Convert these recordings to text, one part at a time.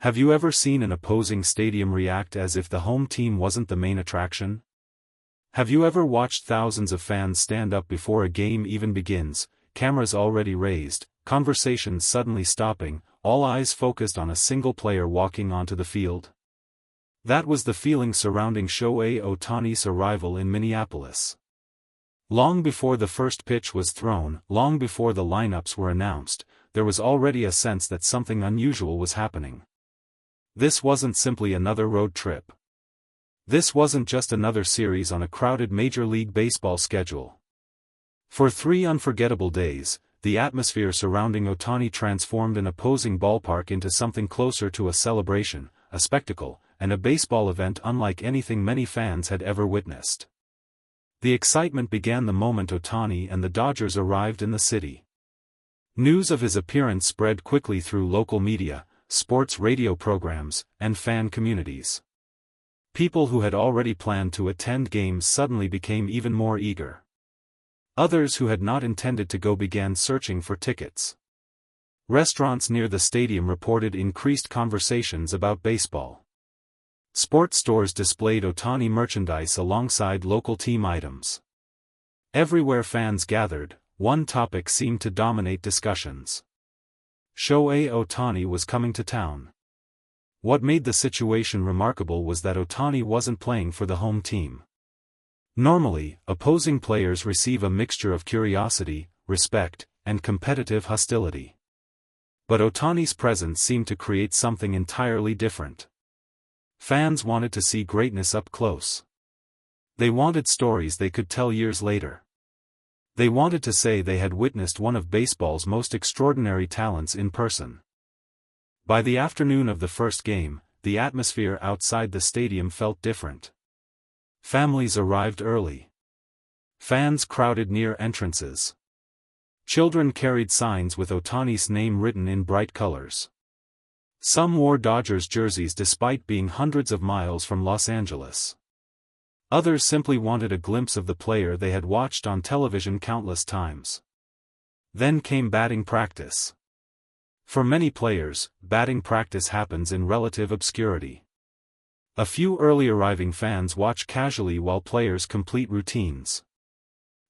Have you ever seen an opposing stadium react as if the home team wasn't the main attraction? Have you ever watched thousands of fans stand up before a game even begins, cameras already raised, conversations suddenly stopping, all eyes focused on a single player walking onto the field? That was the feeling surrounding Shohei Ohtani's arrival in Minneapolis. Long before the first pitch was thrown, long before the lineups were announced, there was already a sense that something unusual was happening. This wasn't simply another road trip. This wasn't just another series on a crowded Major League Baseball schedule. For 3 unforgettable days, the atmosphere surrounding Ohtani transformed an opposing ballpark into something closer to a celebration, a spectacle, and a baseball event unlike anything many fans had ever witnessed. The excitement began the moment Ohtani and the Dodgers arrived in the city. News of his appearance spread quickly through local media, sports radio programs, and fan communities. People who had already planned to attend games suddenly became even more eager. Others who had not intended to go began searching for tickets. Restaurants near the stadium reported increased conversations about baseball. Sports stores displayed Ohtani merchandise alongside local team items. Everywhere fans gathered, one topic seemed to dominate discussions. Shohei Ohtani was coming to town. What made the situation remarkable was that Ohtani wasn't playing for the home team. Normally, opposing players receive a mixture of curiosity, respect, and competitive hostility. But Ohtani's presence seemed to create something entirely different. Fans wanted to see greatness up close. They wanted stories they could tell years later. They wanted to say they had witnessed one of baseball's most extraordinary talents in person. By the afternoon of the first game, the atmosphere outside the stadium felt different. Families arrived early. Fans crowded near entrances. Children carried signs with Ohtani's name written in bright colors. Some wore Dodgers jerseys despite being hundreds of miles from Los Angeles. Others simply wanted a glimpse of the player they had watched on television countless times. Then came batting practice. For many players, batting practice happens in relative obscurity. A few early arriving fans watch casually while players complete routines.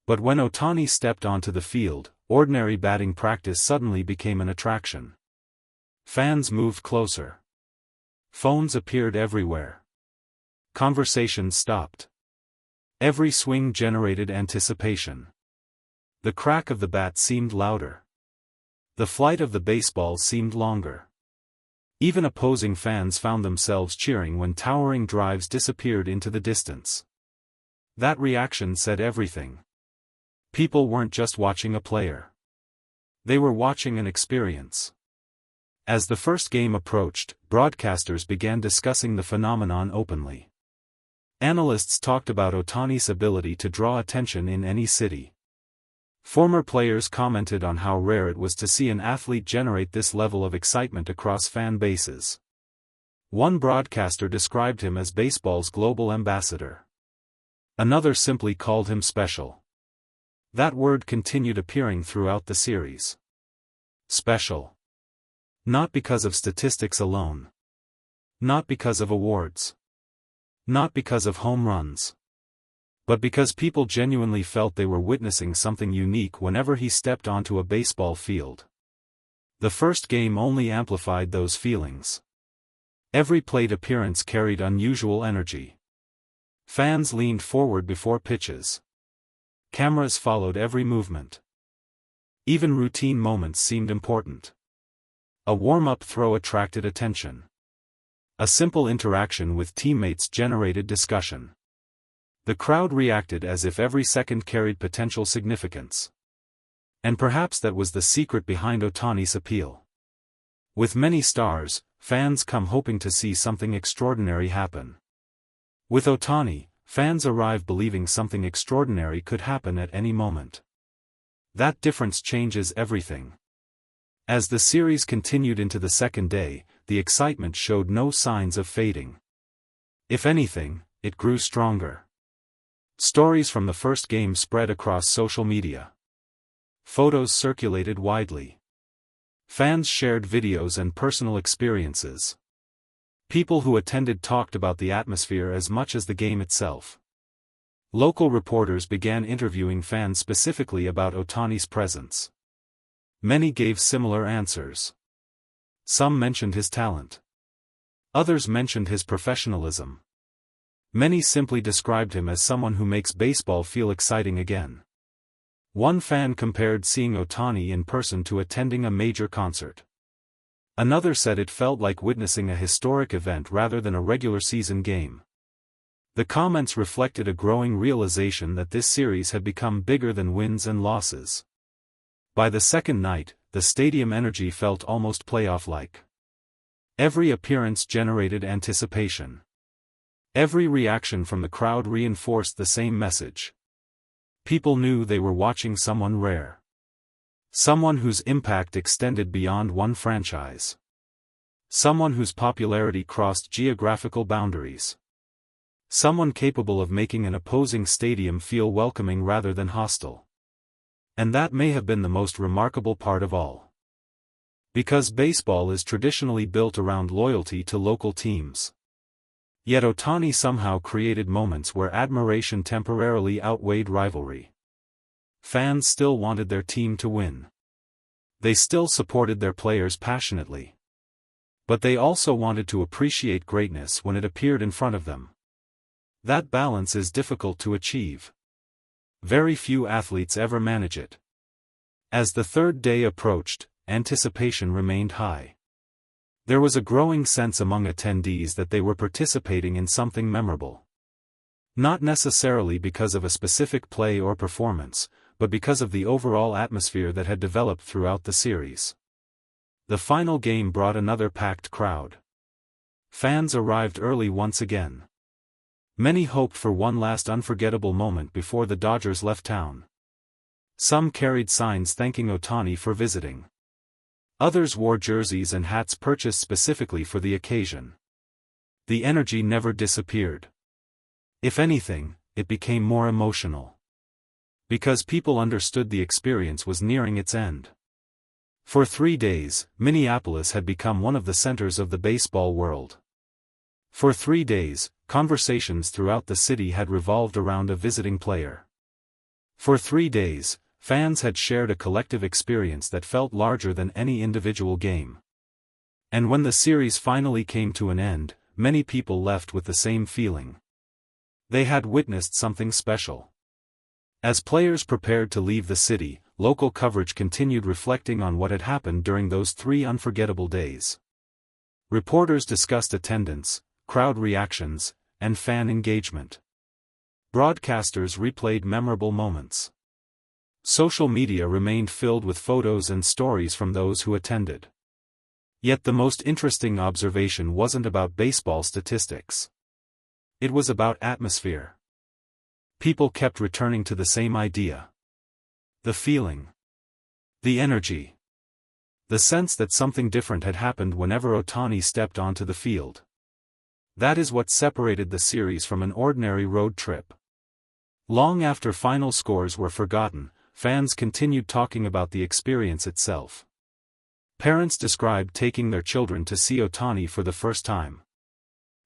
But when Ohtani stepped onto the field, ordinary batting practice suddenly became an attraction. Fans moved closer. Phones appeared everywhere. Conversations stopped. Every swing generated anticipation. The crack of the bat seemed louder. The flight of the baseball seemed longer. Even opposing fans found themselves cheering when towering drives disappeared into the distance. That reaction said everything. People weren't just watching a player. They were watching an experience. As the first game approached, broadcasters began discussing the phenomenon openly. Analysts talked about Ohtani's ability to draw attention in any city. Former players commented on how rare it was to see an athlete generate this level of excitement across fan bases. One broadcaster described him as baseball's global ambassador. Another simply called him special. That word continued appearing throughout the series. Special. Not because of statistics alone. Not because of awards. Not because of home runs. But because people genuinely felt they were witnessing something unique whenever he stepped onto a baseball field. The first game only amplified those feelings. Every plate appearance carried unusual energy. Fans leaned forward before pitches. Cameras followed every movement. Even routine moments seemed important. A warm-up throw attracted attention. A simple interaction with teammates generated discussion. The crowd reacted as if every second carried potential significance. And perhaps that was the secret behind Ohtani's appeal. With many stars, fans come hoping to see something extraordinary happen. With Ohtani, fans arrive believing something extraordinary could happen at any moment. That difference changes everything. As the series continued into the second day, the excitement showed no signs of fading. If anything, it grew stronger. Stories from the first game spread across social media. Photos circulated widely. Fans shared videos and personal experiences. People who attended talked about the atmosphere as much as the game itself. Local reporters began interviewing fans specifically about Ohtani's presence. Many gave similar answers. Some mentioned his talent. Others mentioned his professionalism. Many simply described him as someone who makes baseball feel exciting again. One fan compared seeing Ohtani in person to attending a major concert. Another said it felt like witnessing a historic event rather than a regular season game. The comments reflected a growing realization that this series had become bigger than wins and losses. By the second night, the stadium energy felt almost playoff-like. Every appearance generated anticipation. Every reaction from the crowd reinforced the same message. People knew they were watching someone rare. Someone whose impact extended beyond one franchise. Someone whose popularity crossed geographical boundaries. Someone capable of making an opposing stadium feel welcoming rather than hostile. And that may have been the most remarkable part of all. Because baseball is traditionally built around loyalty to local teams. Yet Ohtani somehow created moments where admiration temporarily outweighed rivalry. Fans still wanted their team to win. They still supported their players passionately. But they also wanted to appreciate greatness when it appeared in front of them. That balance is difficult to achieve. Very few athletes ever manage it. As the third day approached, anticipation remained high. There was a growing sense among attendees that they were participating in something memorable. Not necessarily because of a specific play or performance, but because of the overall atmosphere that had developed throughout the series. The final game brought another packed crowd. Fans arrived early once again. Many hoped for one last unforgettable moment before the Dodgers left town. Some carried signs thanking Ohtani for visiting. Others wore jerseys and hats purchased specifically for the occasion. The energy never disappeared. If anything, it became more emotional. Because people understood the experience was nearing its end. For 3 days, Minneapolis had become one of the centers of the baseball world. For 3 days, conversations throughout the city had revolved around a visiting player. For 3 days, fans had shared a collective experience that felt larger than any individual game. And when the series finally came to an end, many people left with the same feeling. They had witnessed something special. As players prepared to leave the city, local coverage continued reflecting on what had happened during those 3 unforgettable days. Reporters discussed attendance, crowd reactions, and fan engagement. Broadcasters replayed memorable moments. Social media remained filled with photos and stories from those who attended. Yet the most interesting observation wasn't about baseball statistics. It was about atmosphere. People kept returning to the same idea. The feeling. The energy. The sense that something different had happened whenever Ohtani stepped onto the field. That is what separated the series from an ordinary road trip. Long after final scores were forgotten, fans continued talking about the experience itself. Parents described taking their children to see Ohtani for the first time.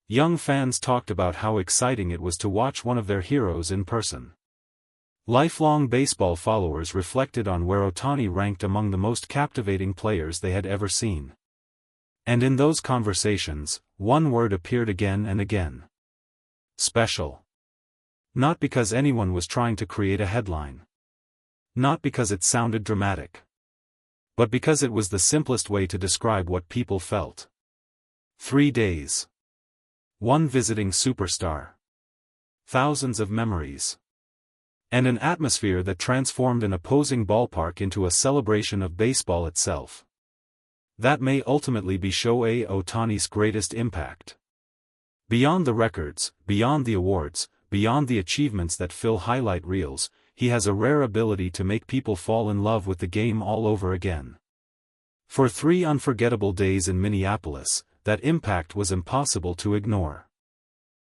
Young fans talked about how exciting it was to watch one of their heroes in person. Lifelong baseball followers reflected on where Ohtani ranked among the most captivating players they had ever seen. And in those conversations, one word appeared again and again. Special. Not because anyone was trying to create a headline. Not because it sounded dramatic. But because it was the simplest way to describe what people felt. 3 days. One visiting superstar. Thousands of memories. And an atmosphere that transformed an opposing ballpark into a celebration of baseball itself. That may ultimately be Shohei Ohtani's greatest impact. Beyond the records, beyond the awards, beyond the achievements that fill highlight reels, he has a rare ability to make people fall in love with the game all over again. For 3 unforgettable days in Minneapolis, that impact was impossible to ignore.